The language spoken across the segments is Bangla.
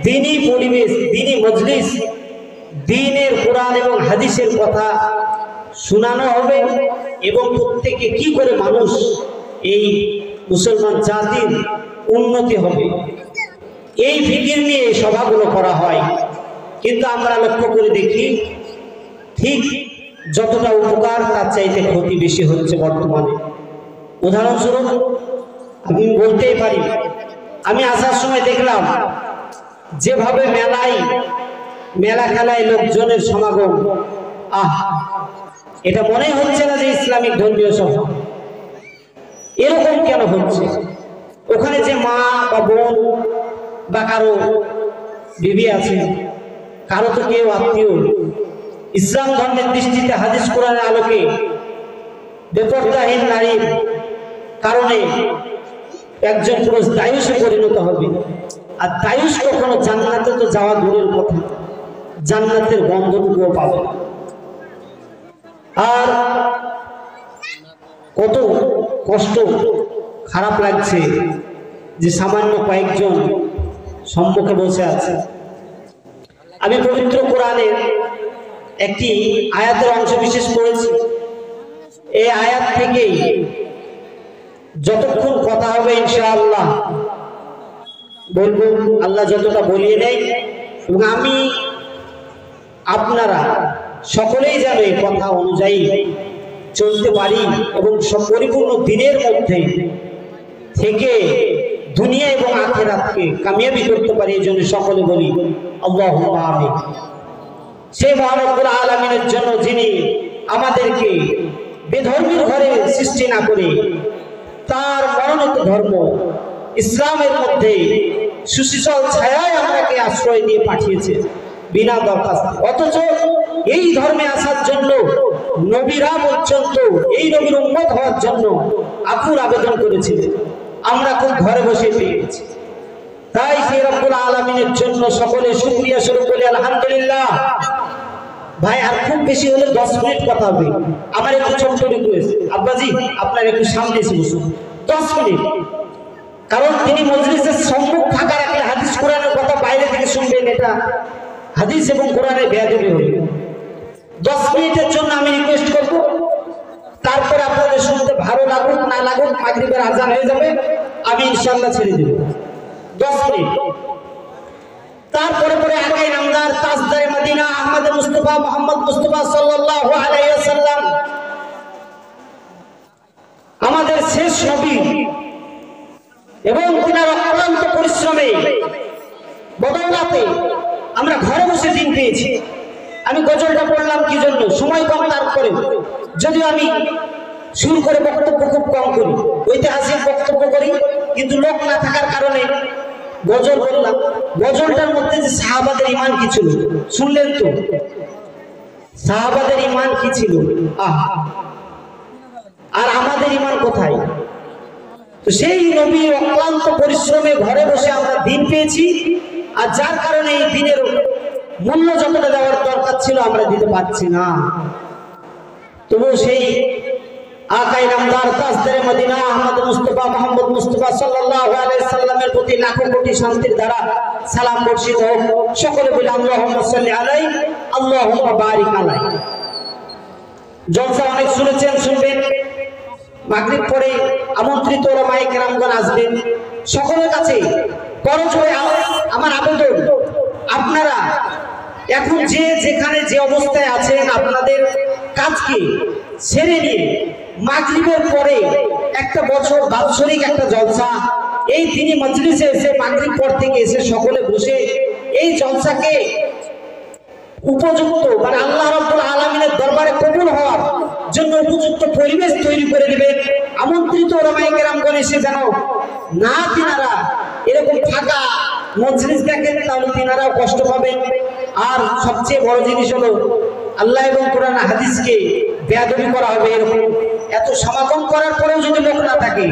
দিনী পরিবেশ, দিনী মজলিস, দ্বীনের কোরআন এবং হাদিসের কথা শোনানো হবে এবং প্রত্যেকে কি করে মানুষ এই মুসলমান জাতির উন্নতি হবে এই ফিকির নিয়ে সভাগুলো করা হয়। কিন্তু আমরা লক্ষ্য করে দেখি ঠিক যতটা উপকার তার চাইতে ক্ষতি বেশি হচ্ছে বর্তমানে। উদাহরণস্বরূপ আমি বলতেই পারি, আমি আসার সময় দেখলাম যেভাবে মেলা খেলায় লোকজনের সমাগম, এটা মনে হচ্ছে না যে ইসলামিক ধর্মীয় সভা। এরকম কেন হচ্ছে? ওখানে যে মা বা বোন বা কারো বিবি আছে, কারো তো কেউ আত্মীয় ইসলাম ধর্মের দৃষ্টিতে হাদিস কোরআনের আলোকে বেপরদাহীন নারীর কারণে একজন পুরুষ দায়ুষে পরিণত হবে। আর দায়ুষ কখনো জান্নাতে তো যাওয়া দূরের কথা, জান্নাতের গন্ধটুকুও পাবে। আর কত কষ্ট, খারাপ লাগছে যে সামান্য কয়েকজন সম্মুখে বসে আছে। আমি পবিত্র কোরআনের একটি আয়াতের অংশ বিশেষ পড়েছি। এই আয়াত থেকেই যতক্ষণ কথা হবে ইনশাআল্লাহ বলবো, আল্লাহ যতটা বলিয়ে নেয়, এবং আমি আপনারা সকলেই যেন এই কথা অনুযায়ী চলতে পারি এবং সব পরিপূর্ণ দিনের মধ্যে থেকে দুনিয়া এবং আখিরাতকে কামিয়াবি করতে পারি। এই জন্য সকলে বলি আল্লাহুম্মা আমিন। সেই মহান রব্বুল আলামিনের জন্য যিনি আমাদেরকে বেধর্মীর ঘরে সৃষ্টি না করে তার মনোনীত ধর্ম ইসলামের মধ্যে সুশীতল ছায়ায় আমাকে আশ্রয় দিয়ে পাঠিয়েছে বিনা দরখাস্তে। অথচ এই ধর্মে আসার জন্য নবীরা পর্যন্ত এই নবীর উম্মত হওয়ার জন্য আকুল আবেদন করেছিলেন। আমরা খুব ঘরে বসে পেয়েছি। তাই সেই রব্বুল আলামিনের জন্য সকলে শুকরিয়া স্বরূপ বলি আলহামদুলিল্লাহ। ভাই আর খুব বেশি হলে 10 মিনিট কথা হবে। আমার একটু ছোট্ট রিকোয়েস্ট, আব্বাজি আপনার একটু সামনে এসে বসুন 10 মিনিট, কারণ তিনি মজলিসের সম্মুখ ফাঁকা রাখলে হাদিস কোরআনের কথা বাইরে থেকে শুনবেন, এটা হাদিস এবং কোরআনের বেয়াদবি হবে। 10 মিনিটের জন্য আমি রিকোয়েস্ট করব, তারপরে আপনাদের শুনতে ভালো লাগুক না লাগুক মাগরিবের আজান হয়ে যাবে, আমি ইনশাআল্লাহ ছেড়ে দেব 10 মিনিট। তারপরে পরে আকাই নামদার তাজদারে মদিনা আহমদ মুস্তাফা মুহাম্মদ মুস্তাফা সাল্লাল্লাহু আলাইহি ওয়াসাল্লাম আমাদের শেষ নবী, এবং তিনার অক্লান্ত পরিশ্রমে বদৌলতে আমরা ঘরে বসে দিন পেয়েছি। আমি গজলটা পড়লাম কি জন্য, সময় কম, তারপরে যদিও আমি শুরু করে বক্তব্য খুব কম করি, ঐতিহাসিক বক্তব্য করি, কিন্তু লোক না থাকার কারণে গজল বললাম। গজলটার মধ্যে যে সাহাবাদের ঈমান কি ছিল শুনলেন তো? সাহাবাদের ঈমান কি ছিল, আর আমাদের ঈমান কোথায়? তো সেই নবী অক্লান্ত পরিশ্রমে ঘরে বসে আমরা দিন পেয়েছি, আর যার কারণে এই দিনের মূল্য যতটা দেওয়ার দরকার ছিল আমরা দিতে পারছি না। তবু সেই আকাই নামদার তাজদারে মদিনা আহমদ মুস্তাফা মুহাম্মদ মুস্তাফা সাল্লাল্লাহু আলাইহি সাল্লামের প্রতি লাখো কোটি শান্তির দ্বারা সালাম বর্ষিত হোক। সকলে বলি আল্লাহুম্মা সাল্লি আলাইহি আল্লাহুম্মা বারিক আলাইহি। জলসা অনেক শুনেছেন, শুনবেন। মাগরিব পরে আমন্ত্রিত ওলামায়ে কেরামগণ আসবেন। সকলের কাছে করজ হয়ে আমার আবেদন, আপনারা এখন যে যেখানে যে অবস্থায় আছেন আপনাদের কাজকে ছেড়ে নিয়ে মাগরিবের পরে একটা বছর বাৎসরিক একটা জলসা এই তিনি মজলিসে এসে মাগরিব পর থেকে এসে সকলে বসে এই জলসাকে উপযুক্ত, মানে আল্লাহ রাব্বুল আলামিনের দরবারে কবুল হওয়ার জন্য উপযুক্ত পরিবেশ তৈরি করে দিবেন। আমন্ত্রিত ওলামায়ে কেরামগণ এসে যেন না তিনারা এরকম ফাঁকা মজলিস দেখেন, তাহলে তিনারাও কষ্ট পাবেন। আর সবচেয়ে বড় জিনিস হলো আল্লাহ এবং কোরআন হাদিসকে বেয়াদবি করা হবে। এরকম এত সমাগম করার পরেও যদি লোক না থাকে,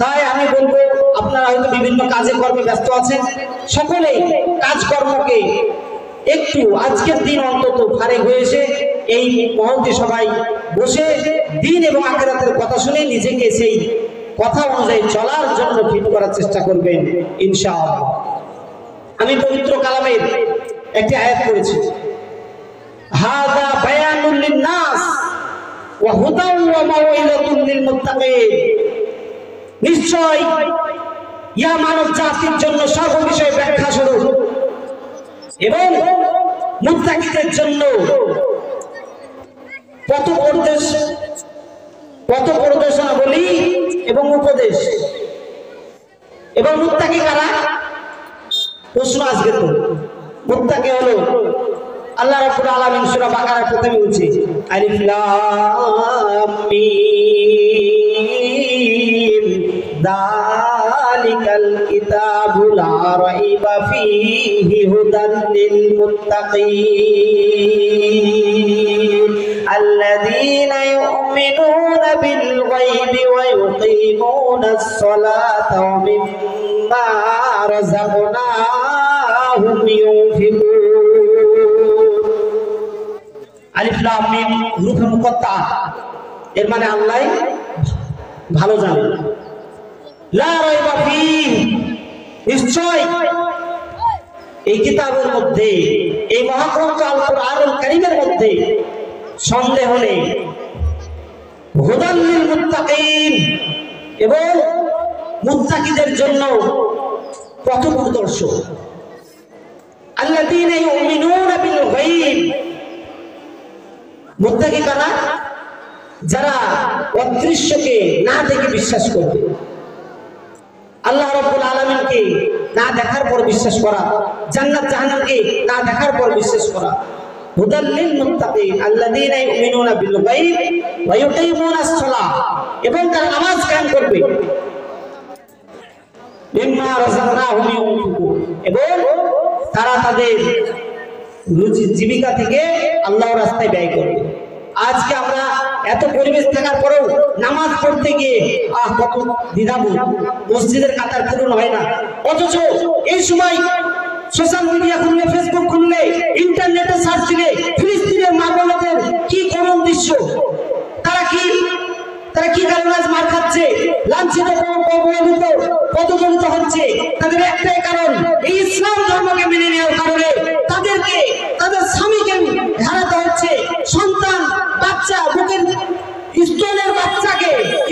তাই আমি বলবো আপনারা হয়তো বিভিন্ন কাজে কর্মে ব্যস্ত আছেন, সকলেই কাজকর্মকে একটু আজকের দিন অন্তত ফারেক হয়ে এসে এই মহন্তে সবাই বসে দিন এবং আখিরাতের কথা শুনে নিজেকে সেই কথা অনুযায়ী চলার জন্য ফিট করার চেষ্টা করবেন ইনশাআল্লাহ। আমি পবিত্র কালামের একটি আয়াত পড়েছি, হাযা বায়ানুল লিন-নাস ওয়া হুদাও ওয়া মাওইযাতুল লিল-মুত্তাকিন। নিশ্চয় ইয়া মানব জাতির জন্য সর্ববিষয়ে ব্যাখ্যা স্বরূপ এবং মুত্তাকিদের জন্য পথ প্রদর্শনাবলী এবং উপদেশ। এবং মুত্তাকি কারা? প্রশ্ন আসবে তো। মুত্তাকি হলো আল্লাহ রাব্বুল আলামিন সূরা বাকারা প্রথমে বলছে আলিফ লাম মিম যালিকাল কিতাবু লা রাইবা ফীহি হুদাল লিল মুত্তাকিন আল্লাযীনা ইউমিনুনা বিল গায়বি ওয়া ইউকিমুনাস সালাতা ওয়া মিম্মা রাযাকনাহুম ইউনফিকুন। আলিফ লাম মিম হুরুফে মুকাত্তা, এর মানে আল্লাহ ভালো জানেন। লা রাইবা ফীহি, নিশ্চয় এই কিতাবের মধ্যে, এই মহাগ্রন্থ আল কুরআনুল কারীমের মধ্যে সন্দেহ নেই। হুদাল লিল মুত্তাকিন, এবং মুত্তাকিদের জন্য পথপ্রদর্শক। আল্লাযীনা ইউমিনুনা বিল গায়ব, মুত্তাকি কারা? যারা অদৃশ্যকে না দেখে বিশ্বাস করবে। আল্লাহ রাব্বুল আলামিনকে না দেখার পর বিশ্বাস করা, জান্নাত জাহান্নামকে না দেখার পর বিশ্বাস করা। হুদাল লিল মুত্তাকিন আল্লাযীনা ইউমিনুনা বিল গায়ব ওয়া ইউকিমুনাস সালাহ, এবং তারা নামাজ কায়েম করবে। মিম্মা রাযাকনাহুম ইউনফিকুন, এবং তারা তাদের রুজি জীবিকা থেকে আল্লাহর রাস্তায় ব্যয় করবে। আজকে আমরা এত পরিবেশ থাকার পরেও নামাজ পড়তে গিয়ে কত দ্বিধাবোধ, মসজিদের কাতার পূরণ হয় না। অথচ এই সময় সোশ্যাল মিডিয়া খুললে, ফেসবুক খুললে, ইন্টারনেটে সার্চ দিলে ফিলিস্তিনের মা বোনদের কি করুণ দৃশ্য। তারা কি কারণে মার খাচ্ছে, লাঞ্ছিত, অবহেলিত, পদদলিত হচ্ছে। তাদের একটাই কারণ, এই ইসলাম ধর্মকে মেনে নেওয়ার কারণে তাদেরকে, তাদের স্বামীকে হারাতে হচ্ছে। সন্তান, বাচ্চা, বুকের স্তনের বাচ্চাকে,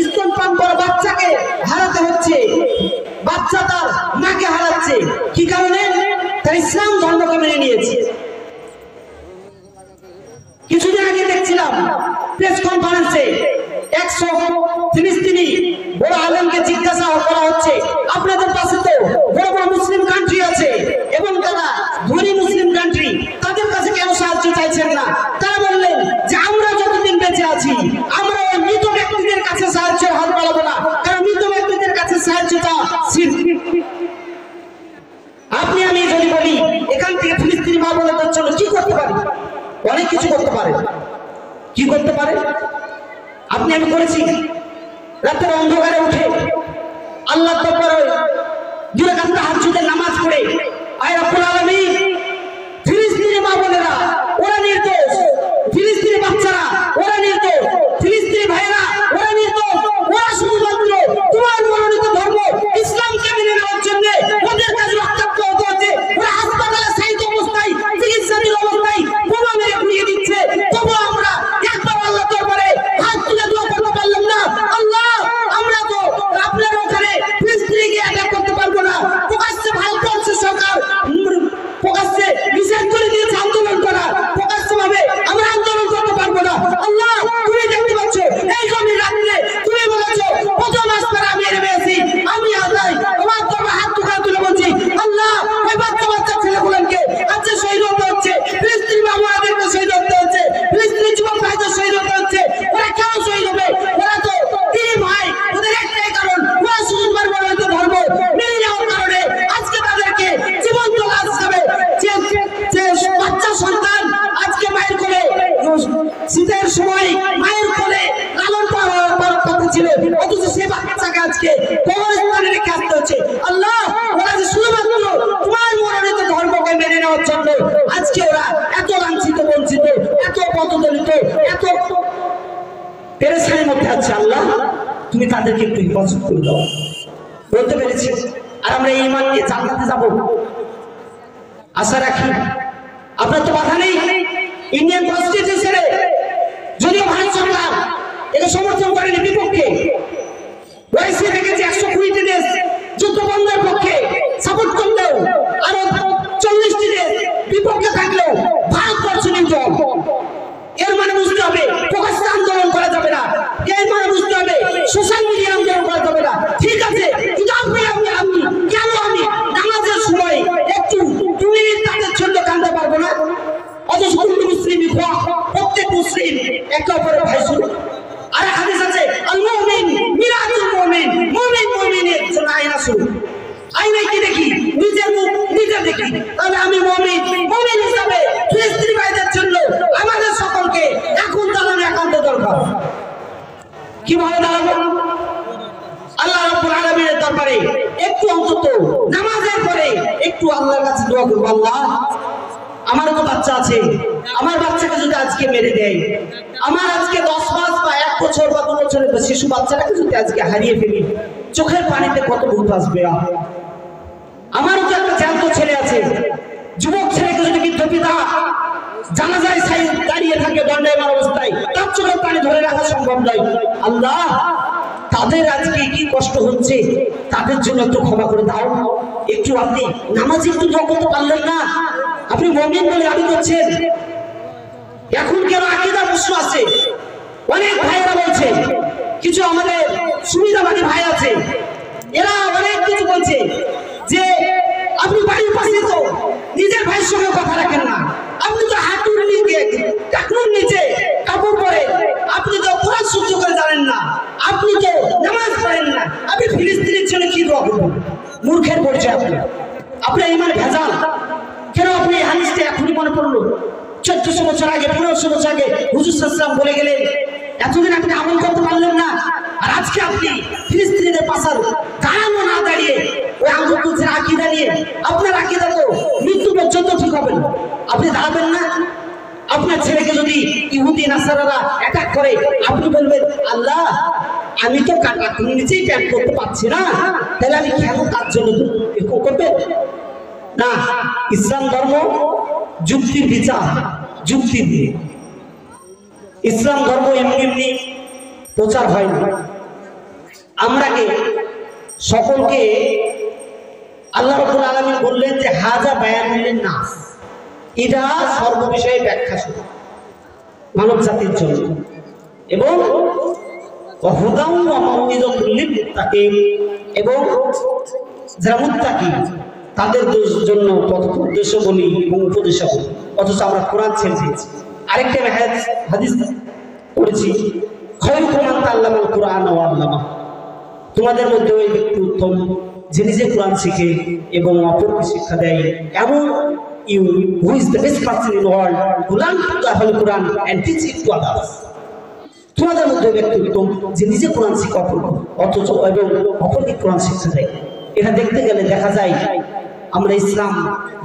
স্তনপান করা বাচ্চাকে হারাতে হচ্ছে। বাচ্চা তার মাকে হারাচ্ছে। কি কারণে? তার ইসলাম ধর্মকে মেনে নিয়েছে। কিছুদিন আগে দেখছিলাম প্রেস কনফারেন্সে 100 ফিলিস্তিনি বড় আলেমকে জিজ্ঞাসা করা হচ্ছে, আপনাদের পাশে তো বড় বড় মুসলিম কান্ট্রি আছে এবং তারা ধনী মুসলিম কান্ট্রি, তাদের কাছে কেন সাহায্য চাইছেন না? তারা বললেন যে আমরা যতদিন বেঁচে আছি আমরা ওই মৃত ব্যক্তিদের কাছে সাহায্যের হাত বাড়াবো না, কারণ মৃত ব্যক্তিদের কাছে সাহায্য চাওয়া শিরক। আপনি আমি যদি বলি এখান থেকে ফিলিস্তিনি মা বোনদের জন্য কি করতে পারি? অনেক কিছু করতে পারে। কি করতে পারে? আপনি আমি করেছি। রাতের অন্ধকারে উঠে আল্লাহর দরবারে 2 রাকাত তাহাজ্জুদের নামাজ পড়ে, আয় রব্বুল আলামিন, ফিলিস্তিনি মা বোনেরা ওরা নির্দোষ, ফিলিস্তিনি বাচ্চারা ওরা নির্দোষ, ফিলিস্তিনি ভাইয়েরা ওরা নির্দোষ, ওরা শুধুমাত্র তোমার মনোনীত ধর্ম ইসলামকে মেনে নেওয়ার জন্য ওদের কাছে রক্তাক্ত হতে হচ্ছে। ওরা হাসপাতালে শায়িত অবস্থায়, চিকিৎসাধীন অবস্থায় বোমা মেরে পুড়িয়ে দিচ্ছে। তবু আমরা একবার আল্লাহ দরবারে হাত তুলে দোয়া করতে পারলাম না, আল্লাহ আমরা তো আপনার ওখানে ফিলিস্তিনিকে অ্যাটাক করতে পারবো না। প্রকাশ্যে ভারতবর্ষের সরকার প্রকাশ্যে নিষেধ করে দিয়েছে আন্দোলন করা, প্রকাশ্যে ভাবে আমরা আন্দোলন করতে পারবো না। আল্লাহ তুমি দেখতে পাচ্ছ, এই গভীর রাত্রে তুমি বলেছো প্রথম আসবার আমি এনে পেয়েছি, আমি আদায় আমার দরবার হাত তুলে বলছি, আল্লাহ ওই বাচ্চা ছেলেগুলোকে আজকে শহীদ হতে হচ্ছে, ফিলিস্তিনি বাবাদেরকে শহীদ হতে হচ্ছে, ফিলিস্তিনি যুবক ভাইদের শহীদ হতে হচ্ছে। ওরা কেন শহীদ হবে? ওরা তো তিনি ভাই, ওদের একটাই কারণ, ওরা শুধুমাত্র মনোনীত ধর্ম মেনে নেওয়ার কারণে আজকে তাদেরকে জীবন্ত লাশ হিসাবে যে বাচ্চা সন্তান আজকে মায়ের কোলে, শীতের সময় মায়ের কোলে লালন পালন কথা ছিল, অথচ সে বাচ্চাকে আজকে কবরস্থানে রেখে আসতে হচ্ছে। আল্লাহ ওরা যে শুধুমাত্র তোমার মনোনীত ধর্মকে মেনে নেওয়ার জন্য আজকে ওরা এত লাঞ্ছিত, বঞ্চিত, এত পদদলিত, এত পেরেশানির মধ্যে আছে। আল্লাহ তুমি তাদেরকে একটু হেফাজত করে দাও। বলতে পেরেছি। আর আমরা এই ঈমান নিয়ে জান্নাতে যাব। আশা রাখি আপনার তো বাধা নেই। ইন্ডিয়ান কনস্টিটিউশনে যদিও ভারত সরকার এটা সমর্থন করেনি, বিপক্ষে ওয়াইসি দেখেছে 120টি দেশ যুদ্ধ বন্ধের পক্ষে সাপোর্ট করলেও আরো 40টি দেশ বিপক্ষে থাকলেও ভারতবর্ষ নিউট্রাল। এর মানে বুঝতে হবে প্রকাশ্যে আন্দোলন করা যাবে না, এর মানে বুঝতে হবে সোশ্যাল মিডিয়া আন্দোলন করা যাবে না। ঠিক আছে, কিন্তু আমি কেন আমি নামাজের সময় একটু 2 মিনিট তাদের জন্য কাঁদতে পারবো না? অথচ কুল্লু মুসলিম প্রত্যেক মুসলিম একে অপরের ভাই শুরু। আর হাদিস আছে আল মুমিন মিরাতুল মুমিন, মুমিন মুমিনের জন্য আয়না শুরু। আয়নায় কি দেখি? নিজের মুখ নিজে দেখি। তাহলে আমি মুমিন হিসাবে ফিলিস্তিনি ভাইদের জন্য আমাদের সকলকে এখন দাঁড়ানো একান্ত দরকার। কিভাবে দাঁড়াবো? আল্লাহ রাব্বুল আলামিনের দরবারে একটু অন্তত নামাজের পরে একটু আল্লাহর কাছে দোয়া করব, আল্লাহ আমারও তো বাচ্চা আছে, আমার বাচ্চাকে যদি আজকে মেরে দেয়, আমার আজকে 10 মাস বা 1 বছর বা 2 বছরের শিশু বাচ্চাটাকে যদি আজকে হারিয়ে ফেলি, চোখের পানিতে কত ভূত আসবে। আমারও তো একটা জ্যান্ত ছেলে আছে, যুবক ছেলেকে যদি বৃদ্ধ পিতা জানাজায় দাঁড়িয়ে থাকে দণ্ডায়মান অবস্থায়, তার চোখের পানি ধরে রাখা সম্ভব নয়। আল্লাহ তাদের আজকে কি কষ্ট হচ্ছে, তাদের জন্য একটু ক্ষমা করে দাও। একটু আপনি নামাজ একটু দোয়া করতে পারলেন না? আপনি মুমিন বলে দাবি করছেন, এখন কেন আকীদার প্রশ্ন আছে? অনেক ভাইয়েরা বলছে, কিছু আমাদের সুবিধাবাদী ভাই আছে, এরা অনেক কিছু বলছে যে আপনি বাড়ির পাশে তো নিজের ভাইয়ের সঙ্গে কথা রাখেন না, আপনি তো হাঁটুর নিচে কাপড় পরে, আপনি তো কোরআন সহ্য করে জানেন না, আপনি তো নামাজ পড়েন না, আপনি ফিলিস্তিনের জন্য কি দোয়া করবেন? মূর্খের পরিচয় আপনার ইমান ভেজাল। কেন আপনি এই হাদিসটা এখনই মনে পড়লো? 1400 বছর আগে, 1500 বছর আগে হুজুর সাল্লাল্লাহু আলাইহি ওয়াসাল্লাম বলে গেলেন, এতদিন আপনি আমল করতে পারলেন না, আর আজকে আপনি ফিলিস্তিনিদের পাশার দাঁড়ানো না দাঁড়িয়ে ওই আঙ্গুল তুলছেন আকীদা নিয়ে। আপনার আকীদা তো মৃত্যু পর্যন্ত ঠিক হবে না, আপনি দাঁড়াবেন না। আপনার ছেলেকে যদি ইহুদি নাসারারা অ্যাটাক করে, আপনি বলবেন আল্লাহ আমি তো কাকুর নিচেই প্যান্ট করতে পারছি না, তাহলে আমি কেন তার জন্য করবেন না? ইসলাম ধর্ম যুক্তির বিচার, যুক্তি দিয়ে। ইসলাম ধর্ম এমনি এমনি প্রচার হয় না। আমরাকে সকলকে আল্লাহ রাব্বুল আলামিন বললেন যে হাজা বায়ানুল নাস, এটা সর্ববিষয়ে ব্যাখ্যা শুরু মানব জাতির জন্য, এবং হুদাউ ওয়া মাউইযাতুল লিল মুত্তাকিন, এবং যারা মুত্তাকি তাদের জন্য পথোপদেশাবলী এবং উপদেশাবলী। অথচ আমরা কোরআন ছেড়ে দিয়েছি। আরেকটা হাদিস পড়েছি, খায়রুকুম মান তাআল্লামাল কুরআন ওয়া আল্লামা, তোমাদের মধ্যে ওই ব্যক্তি উত্তম যে নিজে কোরআন শিখে এবং অপরকে শিক্ষা দেয়। এমন who is the best person in the world who learn the Quran and teach it to others. তোমাদের মধ্যে ব্যক্তি উত্তম যে নিজে কোরআন শিখে অথচ এবং অপরকে কোরআন শিক্ষা দেয়। এটা দেখতে গেলে দেখা যায় আমরা ইসলাম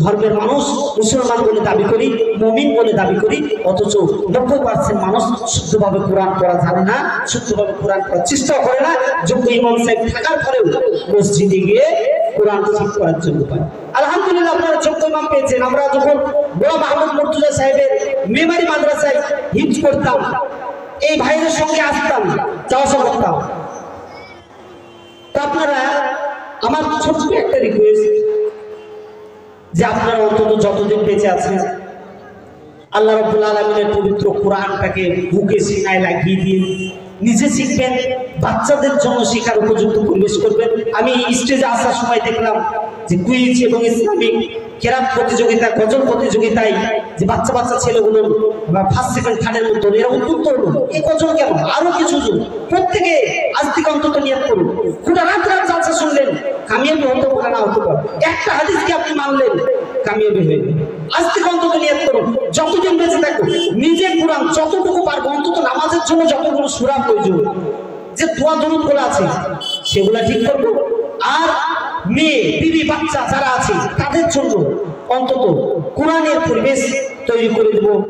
ধর্মের মানুষ, মুসলমান বলে দাবি করি, মুমিন বলে দাবি করি, অথচ 90% মানুষ শুদ্ধভাবে কোরআন পড়া জানে না, শুদ্ধভাবে কোরআন পড়ার চেষ্টা করে না। যোগ্য ইমাম সাহেব থাকার পরেও মসজিদে গিয়ে কোরআন ঠিক করার জন্য পায়। আলহামদুলিল্লাহ আপনারা যোগ্য ইমাম পেয়েছেন। আমরা যখন বড় মাহমুদ মুর্তজা সাহেবের মেমারি মাদ্রাসায় হিফজ করতাম, এই ভাইদের সঙ্গে আসতাম, যাওয়া আসা করতাম। তো আপনারা, আমার ছোট্ট একটা রিকোয়েস্ট যে আপনারা অন্তত যতদিন বেঁচে আছেন আল্লাহ রাব্বুল আলামিনের পবিত্র কোরআনটাকে বুকে সিনায় লাগিয়ে দিয়ে নিজে শিখবেন, বাচ্চাদের জন্য শেখার উপযুক্ত পরিবেশ করবেন। আমি স্টেজে আসার সময় দেখলাম যে কুইজ এবং ইসলামিক কেরাত প্রতিযোগিতা, গজল প্রতিযোগিতায় যে বাচ্চা বাচ্চা ছেলেগুলো ফার্স্ট সেকেন্ড থার্ডের মতো এরা উদ্বুদ্ধ হলো। এই গজল কেন, আরো কিছু প্রত্যেকে আজ থেকে অন্তত নিয়ত করুন। গোটা রাত জালসা শুনলেন, কামিয়াবি হতে পারে না হতে পারে, একটা হাদিসকে আপনি মানলেন, কামিয়াবি হয়ে গেল। আজ থেকে অন্তত নিয়ত করুন, যতদিন বেঁচে থাকুন নিজে কোরআন যতটুকু পারবো, অন্তত নামাজের জন্য যতগুলো সূরা প্রয়োজন, যে দোয়া দরুদ গুলো আছে সেগুলা ঠিক করবো। আর মেয়ে বিবি বাচ্চা যারা আছে তাদের জন্য অন্তত কোরআনের পরিবেশ তৈরি করে দেবো।